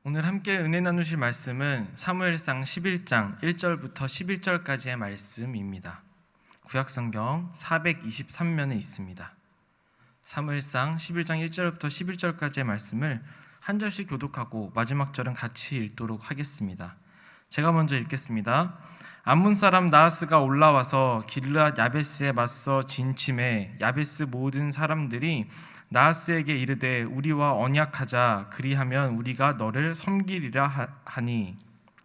오늘 함께 은혜 나누실 말씀은 사무엘상 11장 1절부터 11절까지의 말씀입니다. 구약성경 423면에 있습니다. 사무엘상 11장 1절부터 11절까지의 말씀을 한 절씩 교독하고 마지막 절은 같이 읽도록 하겠습니다. 제가 먼저 읽겠습니다. 암몬 사람 나하스가 올라와서 길르앗 야베스에 맞서 진침해 야베스 모든 사람들이 나하스에게 이르되 우리와 언약하자, 그리하면 우리가 너를 섬기리라 하니,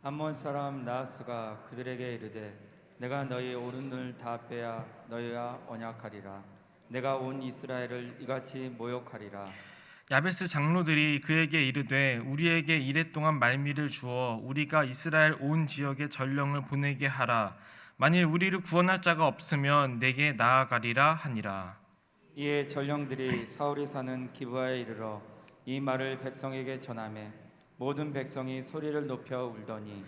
암몬 사람 나하스가 그들에게 이르되 내가 너희 오른눈을 다 빼야 너희와 언약하리라. 내가 온 이스라엘을 이같이 모욕하리라. 야베스 장로들이 그에게 이르되 우리에게 이랫동안 말미를 주어 우리가 이스라엘 온 지역에 전령을 보내게 하라. 만일 우리를 구원할 자가 없으면 내게 나아가리라 하니라. 이에 전령들이 사울이 사는 기브아에 이르러 이 말을 백성에게 전하매 모든 백성이 소리를 높여 울더니,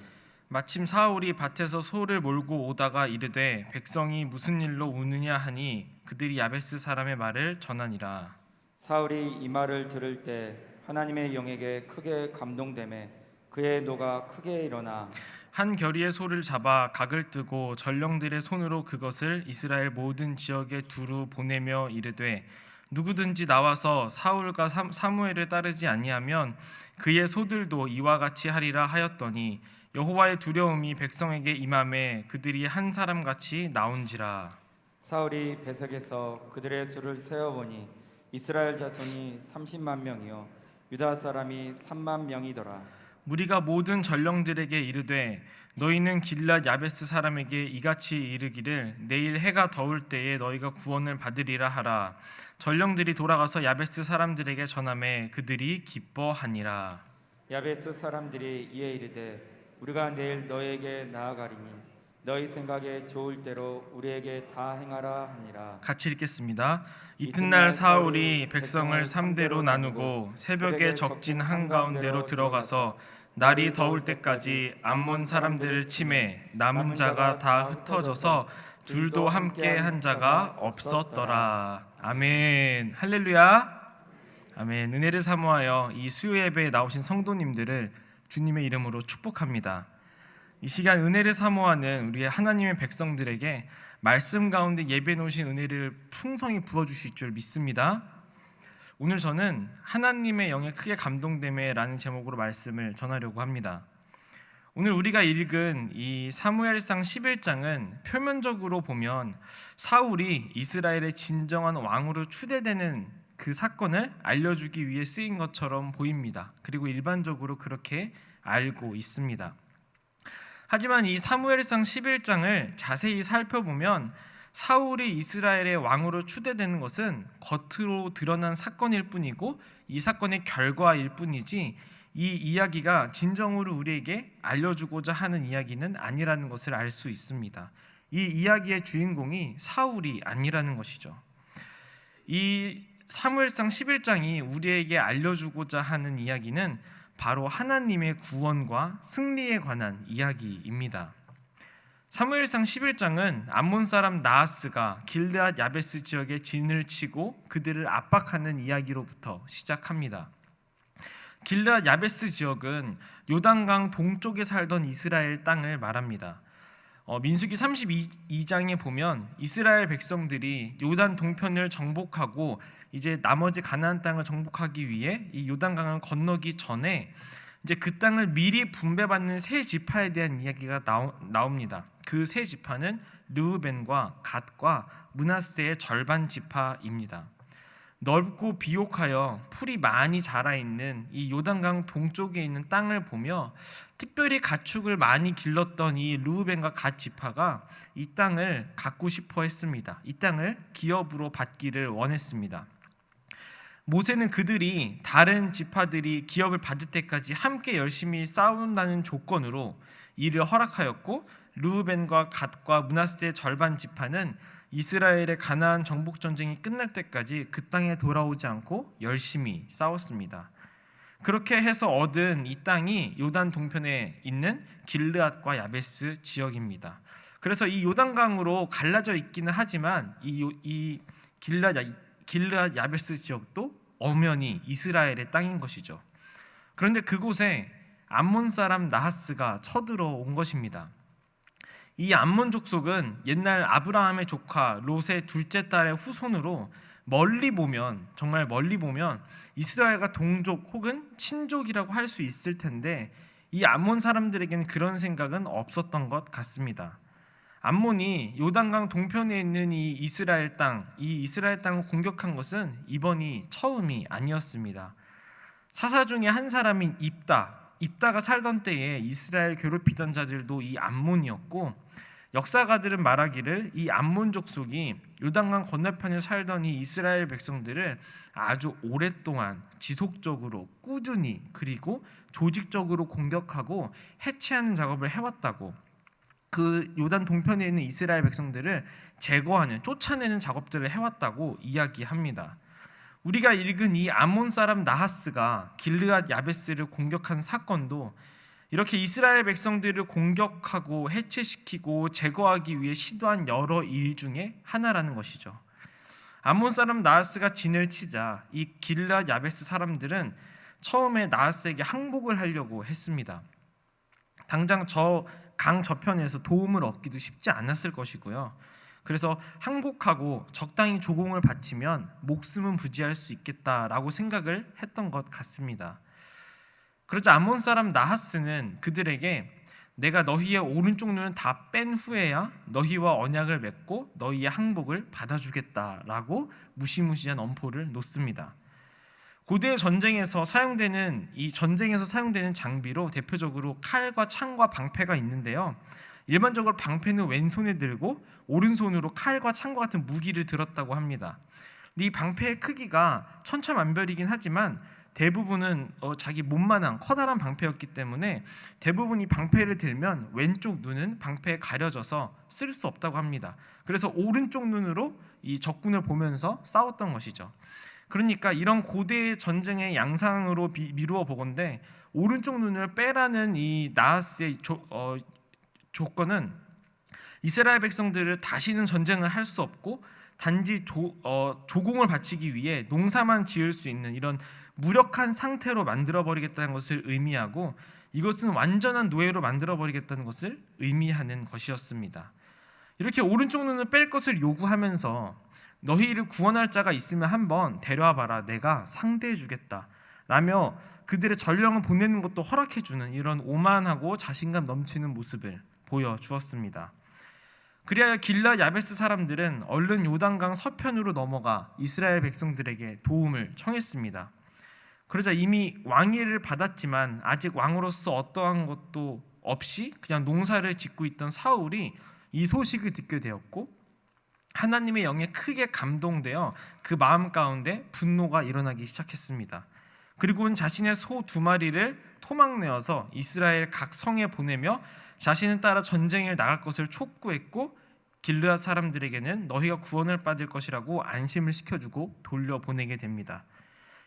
마침 사울이 밭에서 소를 몰고 오다가 이르되 백성이 무슨 일로 우느냐 하니 그들이 야베스 사람의 말을 전하니라. 사울이 이 말을 들을 때 하나님의 영에게 크게 감동되매 그의 노가 크게 일어나 한 겨리의 소를 잡아 각을 뜨고 전령들의 손으로 그것을 이스라엘 모든 지역에 두루 보내며 이르되 누구든지 나와서 사울과 사무엘을 따르지 아니하면 그의 소들도 이와 같이 하리라 하였더니 여호와의 두려움이 백성에게 임하매 그들이 한 사람같이 나온지라. 사울이 베색에서 그들의 수를 세어보니 이스라엘 자손이 30만 명이요 유다 사람이 3만 명이더라. 무리가 모든 전령들에게 이르되 너희는 길앗 야베스 사람에게 이같이 이르기를 내일 해가 더울 때에 너희가 구원을 받으리라 하라. 전령들이 돌아가서 야베스 사람들에게 전하매 그들이 기뻐하니라. 야베스 사람들이 이에 이르되 우리가 내일 너희에게 나아가리니 너희 생각에 좋을 대로 우리에게 다 행하라 하니라. 같이 읽겠습니다. 이튿날 사울이 백성을 3대로 나누고 새벽에 적진 한가운데로 들어가서 날이 더울 때까지 암몬 사람들을 치매 남은 자가 다 흩어져서 둘도 함께 한 자가 없었더라. 아멘. 할렐루야. 아멘. 은혜를 사모하여 이 수요 예배에 나오신 성도님들을 주님의 이름으로 축복합니다. 이 시간 은혜를 사모하는 우리의 하나님의 백성들에게 말씀 가운데 예배 놓으신 은혜를 풍성히 부어주실 줄 믿습니다. 오늘 저는 하나님의 영에 크게 감동됨에 라는 제목으로 말씀을 전하려고 합니다. 오늘 우리가 읽은 이 사무엘상 11장은 표면적으로 보면 사울이 이스라엘의 진정한 왕으로 추대되는 그 사건을 알려주기 위해 쓰인 것처럼 보입니다. 그리고 일반적으로 그렇게 알고 있습니다. 하지만 이 사무엘상 11장을 자세히 살펴보면 사울이 이스라엘의 왕으로 추대되는 것은 겉으로 드러난 사건일 뿐이고 이 사건의 결과일 뿐이지 이 이야기가 진정으로 우리에게 알려주고자 하는 이야기는 아니라는 것을 알 수 있습니다. 이 이야기의 주인공이 사울이 아니라는 것이죠. 이 사무엘상 11장이 우리에게 알려주고자 하는 이야기는 바로 하나님의 구원과 승리에 관한 이야기입니다. 사무엘상 11장은 암몬 사람 나하스가 길르앗 야베스 지역에 진을 치고 그들을 압박하는 이야기로부터 시작합니다. 길르앗 야베스 지역은 요단강 동쪽에 살던 이스라엘 땅을 말합니다. 민수기 32장에 보면 이스라엘 백성들이 요단 동편을 정복하고 이제 나머지 가나안 땅을 정복하기 위해 이 요단강을 건너기 전에 이제 그 땅을 미리 분배받는 세 지파에 대한 이야기가 나옵니다. 그 세 지파는 르우벤과 갓과 므낫세의 절반 지파입니다. 넓고 비옥하여 풀이 많이 자라 있는 이 요단강 동쪽에 있는 땅을 보며 특별히 가축을 많이 길렀던 이 르우벤과 갓 지파가 이 땅을 갖고 싶어 했습니다. 이 땅을 기업으로 받기를 원했습니다. 모세는 그들이 다른 지파들이 기업을 받을 때까지 함께 열심히 싸운다는 조건으로 이를 허락하였고 르우벤과 갓과 므낫세의 절반 지파는 이스라엘의 가나안 정복 전쟁이 끝날 때까지 그 땅에 돌아오지 않고 열심히 싸웠습니다. 그렇게 해서 얻은 이 땅이 요단 동편에 있는 길르앗과 야베스 지역입니다. 그래서 이 요단강으로 갈라져 있기는 하지만 이 길르앗 야베스 지역도 엄연히 이스라엘의 땅인 것이죠. 그런데 그곳에 암몬 사람 나하스가 쳐들어온 것입니다. 이 암몬 족속은 옛날 아브라함의 조카 롯의 둘째 딸의 후손으로 정말 멀리 보면 이스라엘과 동족 혹은 친족이라고 할 수 있을 텐데 이 암몬 사람들에게는 그런 생각은 없었던 것 같습니다. 암몬이 요단강 동편에 있는 이 이스라엘 땅을 공격한 것은 이번이 처음이 아니었습니다. 사사 중에 한 사람인 입다가 살던 때에 이스라엘 괴롭히던 자들도 이 암몬이었고, 역사가들은 말하기를 이 암몬 족속이 요단강 건너편에 살던 이 이스라엘 백성들을 아주 오랫동안 지속적으로 꾸준히 그리고 조직적으로 공격하고 해체하는 작업을 해왔다고, 그 요단 동편에 있는 이스라엘 백성들을 쫓아내는 작업들을 해왔다고 이야기합니다. 우리가 읽은 이 암몬 사람 나하스가 길르앗 야베스를 공격한 사건도 이렇게 이스라엘 백성들을 공격하고 해체시키고 제거하기 위해 시도한 여러 일 중에 하나라는 것이죠. 암몬 사람 나하스가 진을 치자 이 길르앗 야베스 사람들은 처음에 나하스에게 항복을 하려고 했습니다. 당장 저 강 저편에서 도움을 얻기도 쉽지 않았을 것이고요. 그래서 항복하고 적당히 조공을 바치면 목숨은 부지할 수 있겠다라고 생각을 했던 것 같습니다. 그러자 암몬 사람 나하스는 그들에게 내가 너희의 오른쪽 눈을 다 뺀 후에야 너희와 언약을 맺고 너희의 항복을 받아주겠다라고 무시무시한 엄포를 놓습니다. 고대 전쟁에서 사용되는 장비로 대표적으로 칼과 창과 방패가 있는데요. 일반적으로 방패는 왼손에 들고 오른손으로 칼과 창과 같은 무기를 들었다고 합니다. 이 방패의 크기가 천차만별이긴 하지만 대부분은 자기 몸만한 커다란 방패였기 때문에 대부분 이 방패를 들면 왼쪽 눈은 방패에 가려져서 쓸 수 없다고 합니다. 그래서 오른쪽 눈으로 이 적군을 보면서 싸웠던 것이죠. 그러니까 이런 고대 전쟁의 양상으로 미루어 보건대 오른쪽 눈을 빼라는 이 나하스의 조건은 이스라엘 백성들을 다시는 전쟁을 할 수 없고 단지 조공을 바치기 위해 농사만 지을 수 있는 이런 무력한 상태로 만들어버리겠다는 것을 의미하고, 이것은 완전한 노예로 만들어버리겠다는 것을 의미하는 것이었습니다. 이렇게 오른쪽 눈을 뺄 것을 요구하면서 너희를 구원할 자가 있으면 한번 데려와 봐라, 내가 상대해 주겠다 라며 그들의 전령을 보내는 것도 허락해 주는 이런 오만하고 자신감 넘치는 모습을 보여주었습니다. 그리하여 길르앗 야베스 사람들은 얼른 요단강 서편으로 넘어가 이스라엘 백성들에게 도움을 청했습니다. 그러자 이미 왕위를 받았지만 아직 왕으로서 어떠한 것도 없이 그냥 농사를 짓고 있던 사울이 이 소식을 듣게 되었고, 하나님의 영에 크게 감동되어 그 마음 가운데 분노가 일어나기 시작했습니다. 그리고는 자신의 소 2마리를 토막내어서 이스라엘 각 성에 보내며 자신을 따라 전쟁에 나갈 것을 촉구했고, 길르앗 사람들에게는 너희가 구원을 받을 것이라고 안심을 시켜주고 돌려보내게 됩니다.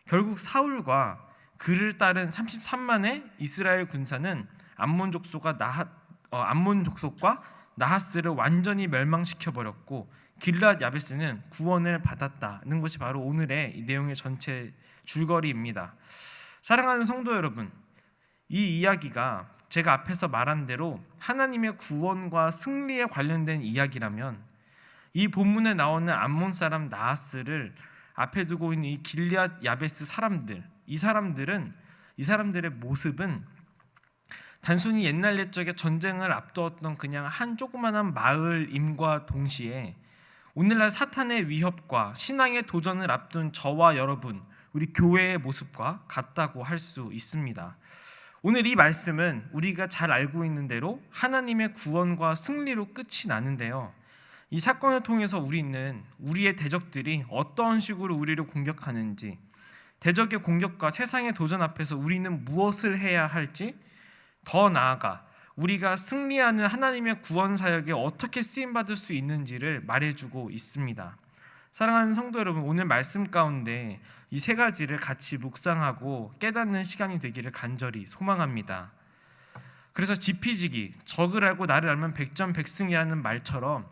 결국 사울과 그를 따른 33만의 이스라엘 군사는 암몬 족속과 나하스를 완전히 멸망시켜버렸고, 길르앗 야베스는 구원을 받았다는 것이 바로 오늘의 이 내용의 전체 줄거리입니다. 사랑하는 성도 여러분, 이 이야기가 제가 앞에서 말한 대로 하나님의 구원과 승리에 관련된 이야기라면 이 본문에 나오는 암몬 사람 나하스를 앞에 두고 있는 이 길르앗 야베스 사람들, 이 사람들의 모습은 단순히 옛날 옛적에 전쟁을 앞두었던 그냥 한 조그만한 마을임과 동시에 오늘날 사탄의 위협과 신앙의 도전을 앞둔 저와 여러분, 우리 교회의 모습과 같다고 할 수 있습니다. 오늘 이 말씀은 우리가 잘 알고 있는 대로 하나님의 구원과 승리로 끝이 나는데요. 이 사건을 통해서 우리는 우리의 대적들이 어떤 식으로 우리를 공격하는지, 대적의 공격과 세상의 도전 앞에서 우리는 무엇을 해야 할지, 더 나아가 우리가 승리하는 하나님의 구원 사역에 어떻게 쓰임받을 수 있는지를 말해주고 있습니다. 사랑하는 성도 여러분, 오늘 말씀 가운데 이 3가지를 같이 묵상하고 깨닫는 시간이 되기를 간절히 소망합니다. 그래서 지피지기, 적을 알고 나를 알면 백전백승이라는 말처럼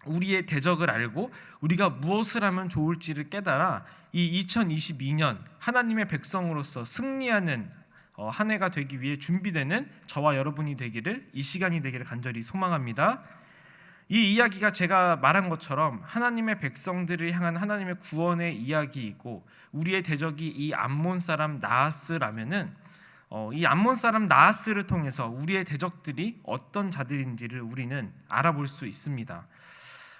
우리의 대적을 알고 우리가 무엇을 하면 좋을지를 깨달아 이 2022년 하나님의 백성으로서 승리하는 한 해가 되기 위해 준비되는 저와 여러분이 되기를, 이 시간이 되기를 간절히 소망합니다. 이 이야기가 제가 말한 것처럼 하나님의 백성들을 향한 하나님의 구원의 이야기이고, 우리의 대적이 이 암몬 사람 나하스라면은 이 암몬 사람 나하스를 통해서 우리의 대적들이 어떤 자들인지를 우리는 알아볼 수 있습니다.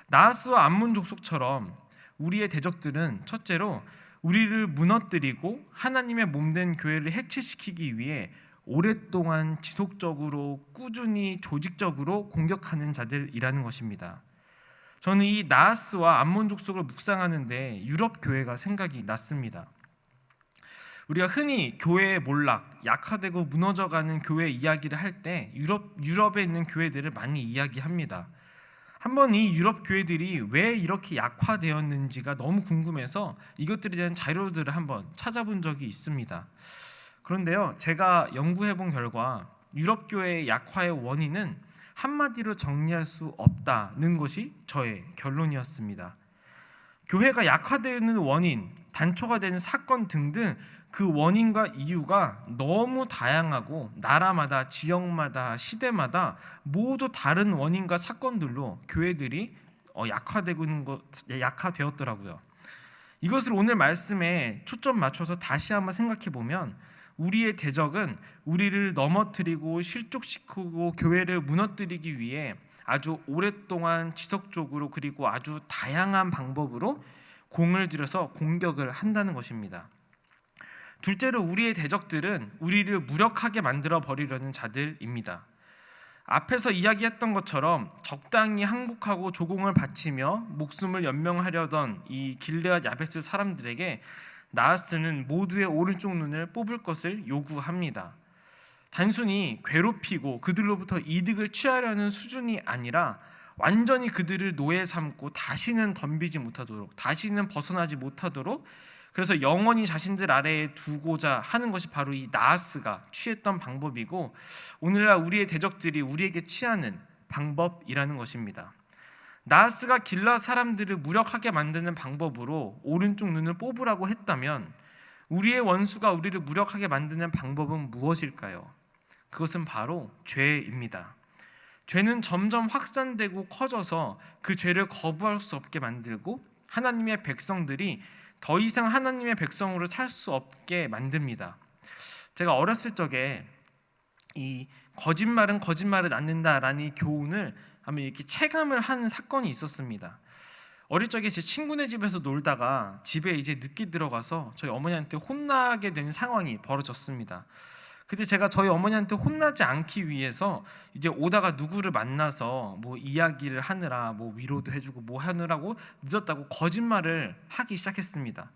나하스와 암몬 족속처럼 우리의 대적들은 첫째로 우리를 무너뜨리고 하나님의 몸된 교회를 해체시키기 위해 오랫동안 지속적으로 꾸준히 조직적으로 공격하는 자들이라는 것입니다. 저는 이 나하스와 암몬 족속을 묵상하는데 유럽 교회가 생각이 났습니다. 우리가 흔히 교회의 몰락, 약화되고 무너져가는 교회 이야기를 할 때 유럽에 있는 교회들을 많이 이야기합니다. 한번 이 유럽 교회들이 왜 이렇게 약화되었는지가 너무 궁금해서 이것들에 대한 자료들을 한번 찾아본 적이 있습니다. 그런데요, 제가 연구해본 결과 유럽 교회의 약화의 원인은 한마디로 정리할 수 없다는 것이 저의 결론이었습니다. 교회가 약화되는 원인, 단초가 되는 사건 등등 그 원인과 이유가 너무 다양하고 나라마다, 지역마다, 시대마다 모두 다른 원인과 사건들로 교회들이 약화되었더라고요. 이것을 오늘 말씀에 초점 맞춰서 다시 한번 생각해 보면, 우리의 대적은 우리를 넘어뜨리고 실족시키고 교회를 무너뜨리기 위해 아주 오랫동안 지속적으로 그리고 아주 다양한 방법으로 공을 들여서 공격을 한다는 것입니다. 둘째로 우리의 대적들은 우리를 무력하게 만들어 버리려는 자들입니다. 앞에서 이야기했던 것처럼 적당히 항복하고 조공을 바치며 목숨을 연명하려던 이 길르앗 야베스 사람들에게 나하스는 모두의 오른쪽 눈을 뽑을 것을 요구합니다. 단순히 괴롭히고 그들로부터 이득을 취하려는 수준이 아니라 완전히 그들을 노예 삼고 다시는 덤비지 못하도록, 다시는 벗어나지 못하도록, 그래서 영원히 자신들 아래에 두고자 하는 것이 바로 이 나하스가 취했던 방법이고, 오늘날 우리의 대적들이 우리에게 취하는 방법이라는 것입니다. 나하스가 길르앗 사람들을 무력하게 만드는 방법으로 오른쪽 눈을 뽑으라고 했다면, 우리의 원수가 우리를 무력하게 만드는 방법은 무엇일까요? 그것은 바로 죄입니다. 죄는 점점 확산되고 커져서 그 죄를 거부할 수 없게 만들고 하나님의 백성들이 더 이상 하나님의 백성으로 살 수 없게 만듭니다. 제가 어렸을 적에 이 거짓말은 거짓말을 낳는다라는 교훈을 한번 이렇게 체감을 하는 사건이 있었습니다. 어릴 적에 제 친구네 집에서 놀다가 집에 이제 늦게 들어가서 저희 어머니한테 혼나게 된 상황이 벌어졌습니다. 근데 제가 저희 어머니한테 혼나지 않기 위해서 이제 오다가 누구를 만나서 뭐 이야기를 하느라 뭐 위로도 해주고 뭐 하느라고 늦었다고 거짓말을 하기 시작했습니다.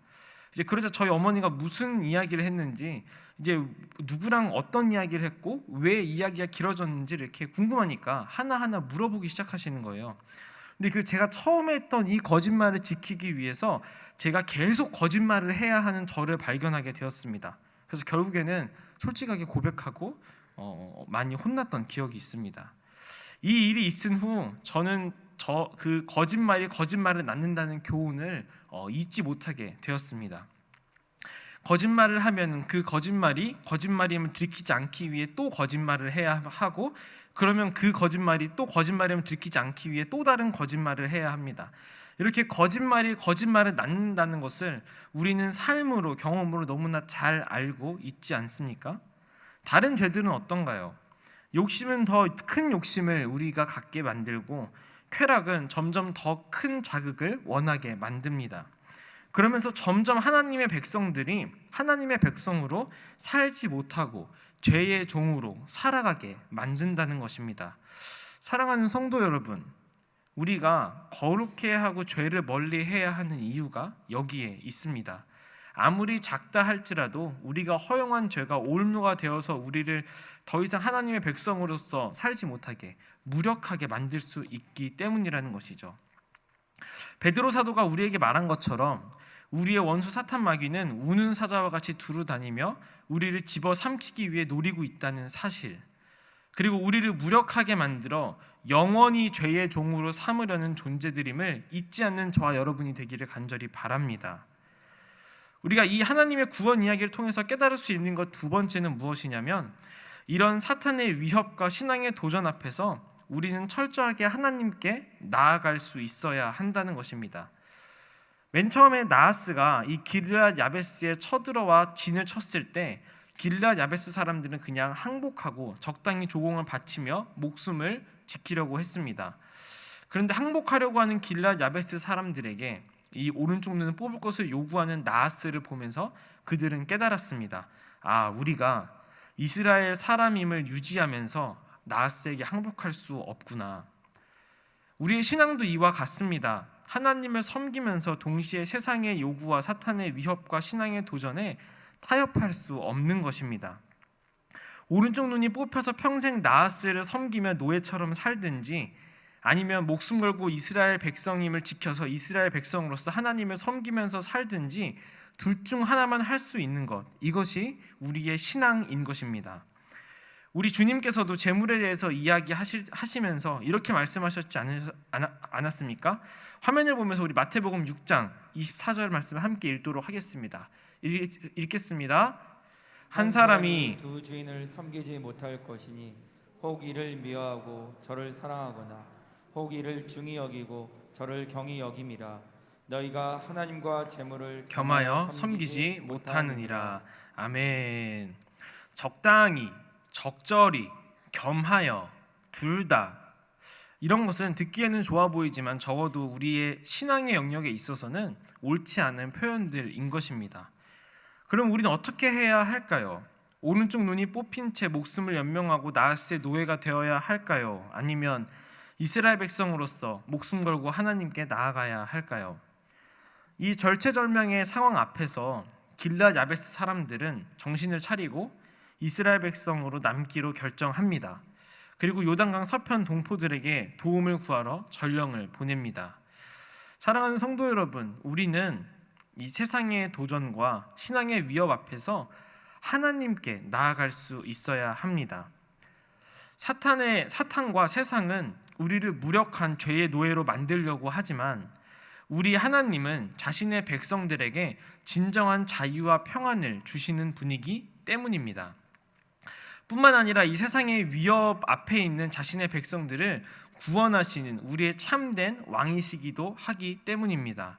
이제 그러자 저희 어머니가 무슨 이야기를 했는지, 이제 누구랑 어떤 이야기를 했고 왜 이야기가 길어졌는지 이렇게 궁금하니까 하나하나 물어보기 시작하시는 거예요. 근데 그 제가 처음에 했던 이 거짓말을 지키기 위해서 제가 계속 거짓말을 해야 하는 저를 발견하게 되었습니다. 그래서 결국에는 솔직하게 고백하고 많이 혼났던 기억이 있습니다. 이 일이 있은 후 저는 그 거짓말을 낳는다는 교훈을 잊지 못하게 되었습니다. 거짓말을 하면 그 거짓말임을 들키지 않기 위해 또 거짓말을 해야 하고, 그러면 그 거짓말이 또 거짓말임을 들키지 않기 위해 또 다른 거짓말을 해야 합니다. 이렇게 거짓말을 낳는다는 것을 우리는 삶으로, 경험으로 너무나 잘 알고 있지 않습니까? 다른 죄들은 어떤가요? 욕심은 더 큰 욕심을 우리가 갖게 만들고, 쾌락은 점점 더 큰 자극을 원하게 만듭니다. 그러면서 점점 하나님의 백성들이 하나님의 백성으로 살지 못하고 죄의 종으로 살아가게 만든다는 것입니다. 사랑하는 성도 여러분, 우리가 거룩해야 하고 죄를 멀리해야 하는 이유가 여기에 있습니다. 아무리 작다 할지라도 우리가 허용한 죄가 올무가 되어서 우리를 더 이상 하나님의 백성으로서 살지 못하게 무력하게 만들 수 있기 때문이라는 것이죠. 베드로 사도가 우리에게 말한 것처럼 우리의 원수 사탄 마귀는 우는 사자와 같이 두루 다니며 우리를 집어삼키기 위해 노리고 있다는 사실, 그리고 우리를 무력하게 만들어 영원히 죄의 종으로 삼으려는 존재들임을 잊지 않는 저와 여러분이 되기를 간절히 바랍니다. 우리가 이 하나님의 구원 이야기를 통해서 깨달을 수 있는 것 두 번째는 무엇이냐면, 이런 사탄의 위협과 신앙의 도전 앞에서 우리는 철저하게 하나님께 나아갈 수 있어야 한다는 것입니다. 맨 처음에 나하스가 이 길르앗 야베스에 쳐들어와 진을 쳤을 때 길르앗 야베스 사람들은 그냥 항복하고 적당히 조공을 바치며 목숨을 지키려고 했습니다. 그런데 항복하려고 하는 길르앗 야베스 사람들에게 이 오른쪽 눈을 뽑을 것을 요구하는 나하스를 보면서 그들은 깨달았습니다. 우리가 이스라엘 사람임을 유지하면서 나하스에게 항복할 수 없구나. 우리의 신앙도 이와 같습니다. 하나님을 섬기면서 동시에 세상의 요구와 사탄의 위협과 신앙의 도전에 타협할 수 없는 것입니다. 오른쪽 눈이 뽑혀서 평생 나하스를 섬기며 노예처럼 살든지, 아니면 목숨 걸고 이스라엘 백성임을 지켜서 이스라엘 백성으로서 하나님을 섬기면서 살든지, 둘 중 하나만 할 수 있는 것, 이것이 우리의 신앙인 것입니다. 우리 주님께서도 재물에 대해서 이야기하시면서 이렇게 말씀하셨지 않았습니까? 화면을 보면서 우리 마태복음 6장 24절 말씀을 함께 읽도록 하겠습니다. 읽겠습니다. 한 사람이 두 주인을 섬기지 못할 것이니 혹 이를 미워하고 저를 사랑하거나 혹 이를 중히 여기고 저를 경히 여김이라. 너희가 하나님과 재물을 겸하여 섬기지 못하느니라. 아멘. 적당히, 적절히, 겸하여, 둘 다, 이런 것은 듣기에는 좋아 보이지만 적어도 우리의 신앙의 영역에 있어서는 옳지 않은 표현들인 것입니다. 그럼 우리는 어떻게 해야 할까요? 오른쪽 눈이 뽑힌 채 목숨을 연명하고 나하스의 노예가 되어야 할까요? 아니면 이스라엘 백성으로서 목숨 걸고 하나님께 나아가야 할까요? 이 절체절명의 상황 앞에서 길르앗 야베스 사람들은 정신을 차리고 이스라엘 백성으로 남기로 결정합니다. 그리고 요단강 서편 동포들에게 도움을 구하러 전령을 보냅니다. 사랑하는 성도 여러분, 우리는 이 세상의 도전과 신앙의 위협 앞에서 하나님께 나아갈 수 있어야 합니다. 사탄과 세상은 우리를 무력한 죄의 노예로 만들려고 하지만 우리 하나님은 자신의 백성들에게 진정한 자유와 평안을 주시는 분이기 때문입니다. 뿐만 아니라 이 세상의 위협 앞에 있는 자신의 백성들을 구원하시는 우리의 참된 왕이시기도 하기 때문입니다.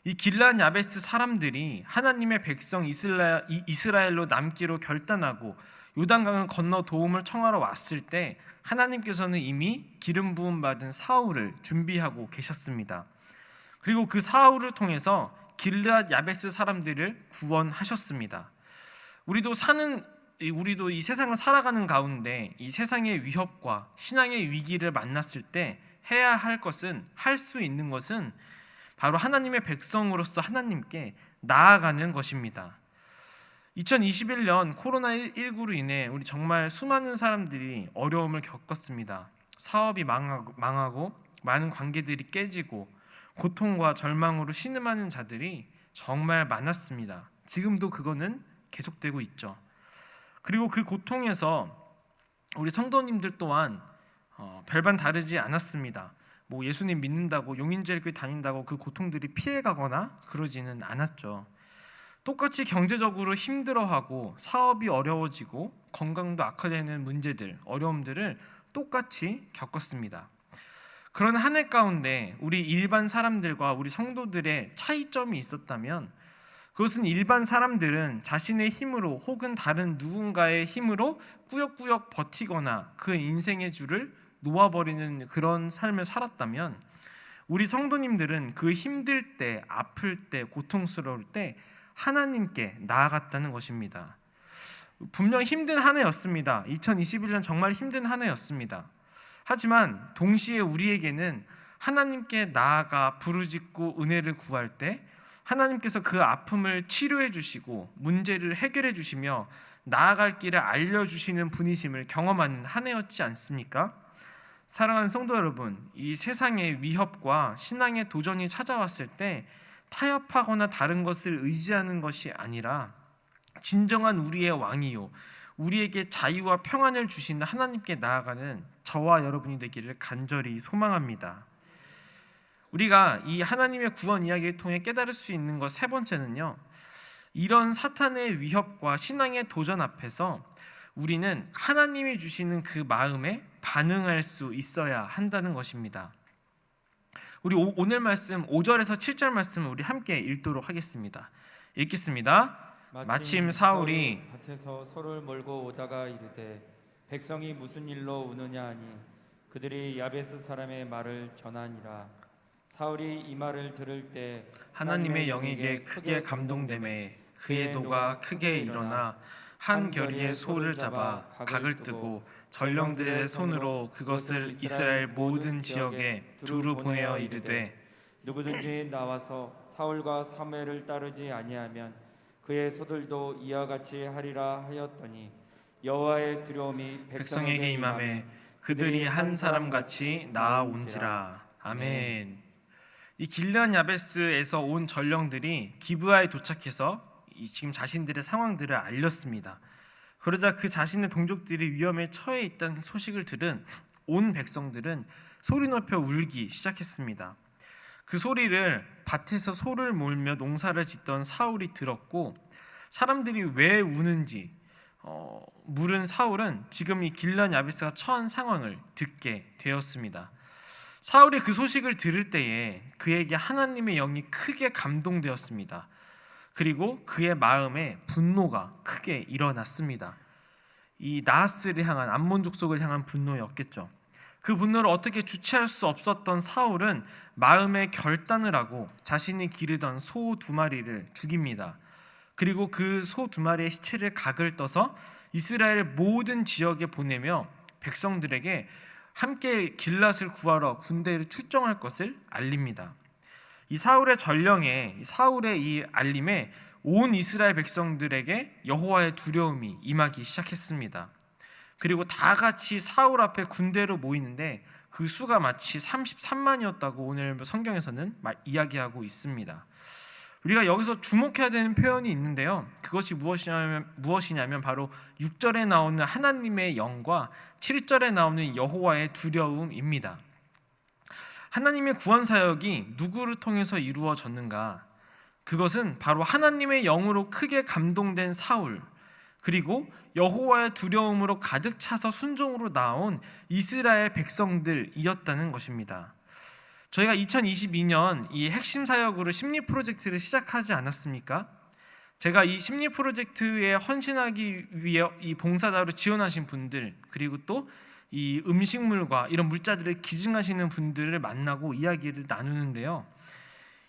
이 길르앗 야베스 사람들이 하나님의 백성 이스라엘로 남기로 결단하고 요단강을 건너 도움을 청하러 왔을 때 하나님께서는 이미 기름 부음 받은 사울을 준비하고 계셨습니다. 그리고 그 사울을 통해서 길르앗 야베스 사람들을 구원하셨습니다. 우리도 이 세상을 살아가는 가운데 이 세상의 위협과 신앙의 위기를 만났을 때 해야 할 것은, 할 수 있는 것은 바로 하나님의 백성으로서 하나님께 나아가는 것입니다. 2021년 코로나19로 인해 우리 정말 수많은 사람들이 어려움을 겪었습니다. 사업이 망하고 많은 관계들이 깨지고 고통과 절망으로 신음하는 자들이 정말 많았습니다. 지금도 그거는 계속되고 있죠. 그리고 그 고통에서 우리 성도님들 또한 별반 다르지 않았습니다. 예수님 믿는다고 용인제일교회 다닌다고 그 고통들이 피해가거나 그러지는 않았죠. 똑같이 경제적으로 힘들어하고 사업이 어려워지고 건강도 악화되는 문제들, 어려움들을 똑같이 겪었습니다. 그런 한 해 가운데 우리 일반 사람들과 우리 성도들의 차이점이 있었다면, 그것은 일반 사람들은 자신의 힘으로 혹은 다른 누군가의 힘으로 꾸역꾸역 버티거나 그 인생의 줄을 놓아버리는 그런 삶을 살았다면, 우리 성도님들은 그 힘들 때, 아플 때, 고통스러울 때 하나님께 나아갔다는 것입니다. 분명 힘든 한 해였습니다. 2021년 정말 힘든 한 해였습니다. 하지만 동시에 우리에게는 하나님께 나아가 부르짖고 은혜를 구할 때 하나님께서 그 아픔을 치료해 주시고 문제를 해결해 주시며 나아갈 길을 알려주시는 분이심을 경험하는 한 해였지 않습니까? 사랑하는 성도 여러분, 이 세상의 위협과 신앙의 도전이 찾아왔을 때 타협하거나 다른 것을 의지하는 것이 아니라 진정한 우리의 왕이요, 우리에게 자유와 평안을 주시는 하나님께 나아가는 저와 여러분이 되기를 간절히 소망합니다. 우리가 이 하나님의 구원 이야기를 통해 깨달을 수 있는 것 세 번째는요, 이런 사탄의 위협과 신앙의 도전 앞에서 우리는 하나님이 주시는 그 마음에 반응할 수 있어야 한다는 것입니다. 우리 오늘 말씀 5절에서 7절 말씀을 우리 함께 읽도록 하겠습니다. 읽겠습니다. 마침 사울이 밭에서 소를 몰고 오다가 이르되 백성이 무슨 일로 우느냐 하니 그들이 야베스 사람의 말을 전하니라. 사울이 이 말을 들을 때 하나님의 영에게 크게 감동되매 그의 노가 크게 일어나 한 겨리의 소를 잡아 각을 뜨고 전령들의 손으로 그것을 이스라엘 모든 지역에 두루 보내어 이르되 누구든지 나와서 사울과 사무엘을 따르지 아니하면 그의 소들도 이와 같이 하리라 하였더니 여호와의 두려움이 백성에게 임하매 그들이 한 사람 같이 나아온지라. 아멘. 이 길르앗 야베스에서 온 전령들이 기브아에 도착해서 지금 자신들의 상황들을 알렸습니다. 그러자 그 자신의 동족들이 위험에 처해 있다는 소식을 들은 온 백성들은 소리 높여 울기 시작했습니다. 그 소리를 밭에서 소를 몰며 농사를 짓던 사울이 들었고, 사람들이 왜 우는지 물은 사울은 지금 이 길르앗 야베스가 처한 상황을 듣게 되었습니다. 사울이 그 소식을 들을 때에 그에게 하나님의 영이 크게 감동되었습니다. 그리고 그의 마음에 분노가 크게 일어났습니다. 이 나하스를 향한, 암몬 족속을 향한 분노였겠죠. 그 분노를 어떻게 주체할 수 없었던 사울은 마음의 결단을 하고 자신이 기르던 소 2마리를 죽입니다. 그리고 그 소 2마리의 시체를 각을 떠서 이스라엘 모든 지역에 보내며 백성들에게 함께 길앗을 구하러 군대를 출정할 것을 알립니다. 이 사울의 전령에, 사울의 이 알림에 온 이스라엘 백성들에게 여호와의 두려움이 임하기 시작했습니다. 그리고 다 같이 사울 앞에 군대로 모이는데 그 수가 마치 33만이었다고 오늘 성경에서는 이야기하고 있습니다. 우리가 여기서 주목해야 되는 표현이 있는데요, 그것이 무엇이냐면 바로 6절에 나오는 하나님의 영과 7절에 나오는 여호와의 두려움입니다. 하나님의 구원 사역이 누구를 통해서 이루어졌는가? 그것은 바로 하나님의 영으로 크게 감동된 사울, 그리고 여호와의 두려움으로 가득 차서 순종으로 나온 이스라엘 백성들이었다는 것입니다. 저희가 2022년 이 핵심 사역으로 심리 프로젝트를 시작하지 않았습니까? 제가 이 심리 프로젝트에 헌신하기 위해 이 봉사자로 지원하신 분들, 그리고 또 이 음식물과 이런 물자들을 기증하시는 분들을 만나고 이야기를 나누는데요,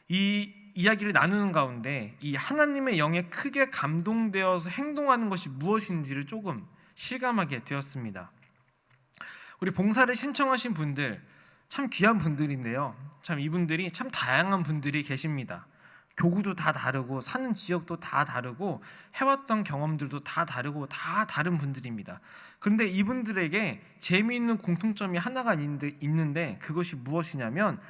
이 이야기를 나누는 가운데 이 하나님의 영에 크게 감동되어서 행동하는 것이 무엇인지를 조금 실감하게 되었습니다. 우리 봉사를 신청하신 분들 참 귀한 분들인데요, 참 이분들이 참 다양한 분들이 계십니다. 교구도 다 다르고 사는 지역도 다 다르고 해왔던 경험들도 다 다르고 다 다른 분들입니다. 그런데 이분들에게 재미있는 공통점이 하나가 있는데 그것이 무엇이냐면,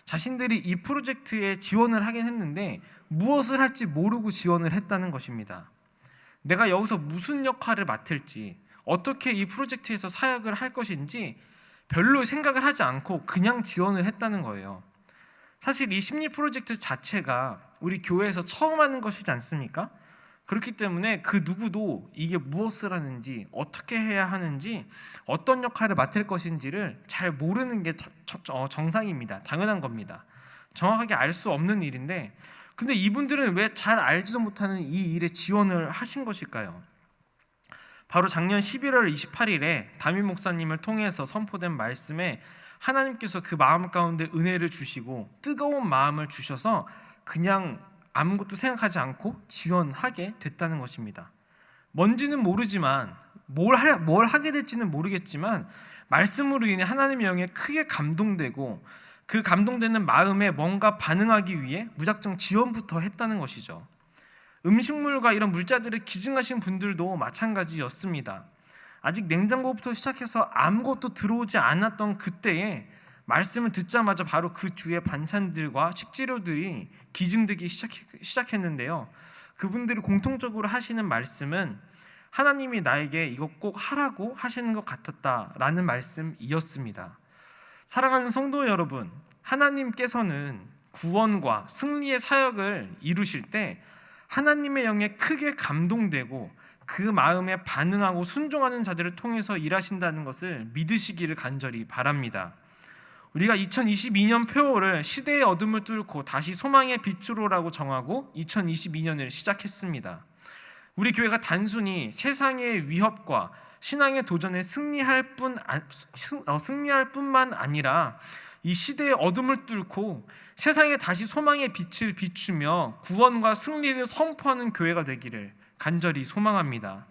자신들이 이 프로젝트에 지원을 하긴 했는데 무엇을 할지 모르고 지원을 했다는 것입니다. 내가 여기서 무슨 역할을 맡을지, 어떻게 이 프로젝트에서 사역을 할 것인지 별로 생각을 하지 않고 그냥 지원을 했다는 거예요. 사실 이 심리 프로젝트 자체가 우리 교회에서 처음 하는 것이지 않습니까? 그렇기 때문에 그 누구도 이게 무엇을 하는지, 어떻게 해야 하는지, 어떤 역할을 맡을 것인지를 잘 모르는 게 정상입니다. 당연한 겁니다. 정확하게 알 수 없는 일인데, 근데 이분들은 왜 잘 알지도 못하는 이 일에 지원을 하신 것일까요? 바로 작년 11월 28일에 담임 목사님을 통해서 선포된 말씀에 하나님께서 그 마음 가운데 은혜를 주시고 뜨거운 마음을 주셔서 그냥 아무것도 생각하지 않고 지원하게 됐다는 것입니다. 뭔지는 모르지만 뭘 하게 될지는 모르겠지만 말씀으로 인해 하나님의 영에 크게 감동되고 그 감동되는 마음에 뭔가 반응하기 위해 무작정 지원부터 했다는 것이죠. 음식물과 이런 물자들을 기증하신 분들도 마찬가지였습니다. 아직 냉장고부터 시작해서 아무것도 들어오지 않았던 그때에 말씀을 듣자마자 바로 그 주의 반찬들과 식재료들이 기증되기 시작했는데요, 그분들이 공통적으로 하시는 말씀은 하나님이 나에게 이거 꼭 하라고 하시는 것 같았다라는 말씀이었습니다. 사랑하는 성도 여러분, 하나님께서는 구원과 승리의 사역을 이루실 때 하나님의 영에 크게 감동되고 그 마음에 반응하고 순종하는 자들을 통해서 일하신다는 것을 믿으시기를 간절히 바랍니다. 우리가 2022년 표어를 시대의 어둠을 뚫고 다시 소망의 빛으로라고 정하고 2022년을 시작했습니다. 우리 교회가 단순히 세상의 위협과 신앙의 도전에 승리할 뿐만 아니라 이 시대의 어둠을 뚫고 세상에 다시 소망의 빛을 비추며 구원과 승리를 선포하는 교회가 되기를 간절히 소망합니다.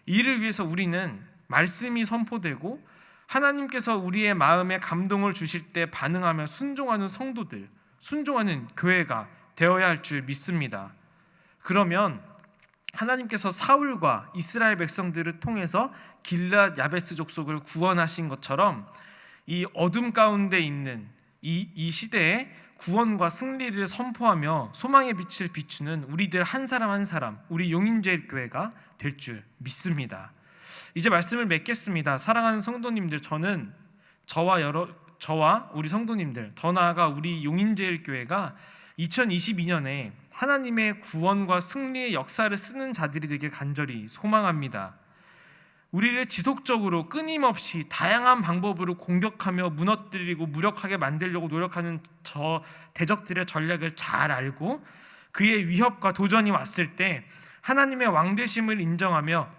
이를 위해서 우리는 말씀이 선포되고 하나님께서 우리의 마음에 감동을 주실 때 반응하며 순종하는 성도들, 순종하는 교회가 되어야 할 줄 믿습니다. 그러면 하나님께서 사울과 이스라엘 백성들을 통해서 길앗 야베스 족속을 구원하신 것처럼 이 어둠 가운데 있는 이 시대에 구원과 승리를 선포하며 소망의 빛을 비추는 우리들 한 사람 한 사람, 우리 용인제일교회가 될 줄 믿습니다. 이제 말씀을 맺겠습니다. 사랑하는 성도님들, 저는 저와 우리 성도님들, 더 나아가 우리 용인제일교회가 2022년에 하나님의 구원과 승리의 역사를 쓰는 자들이 되길 간절히 소망합니다. 우리를 지속적으로 끊임없이 다양한 방법으로 공격하며 무너뜨리고 무력하게 만들려고 노력하는 저 대적들의 전략을 잘 알고 그의 위협과 도전이 왔을 때 하나님의 왕되심을 인정하며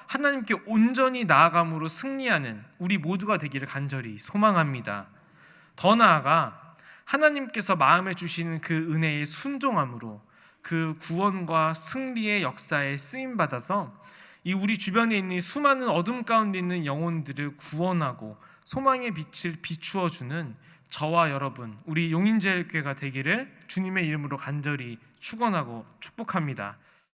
하나님께 온전히 나아감으로 승리하는 우리 모두가 되기를 간절히 소망합니다. 더 나아가 하나님께서 마음에 주시는 그 은혜의 순종함으로 그 구원과 승리의 역사에 쓰임 받아서 이 우리 주변에 있는 수많은 어둠 가운데 있는 영혼들을 구원하고 소망의 빛을 비추어 주는 저와 여러분, 우리 용인제일교회가 되기를 주님의 이름으로 간절히 축원하고 축복합니다.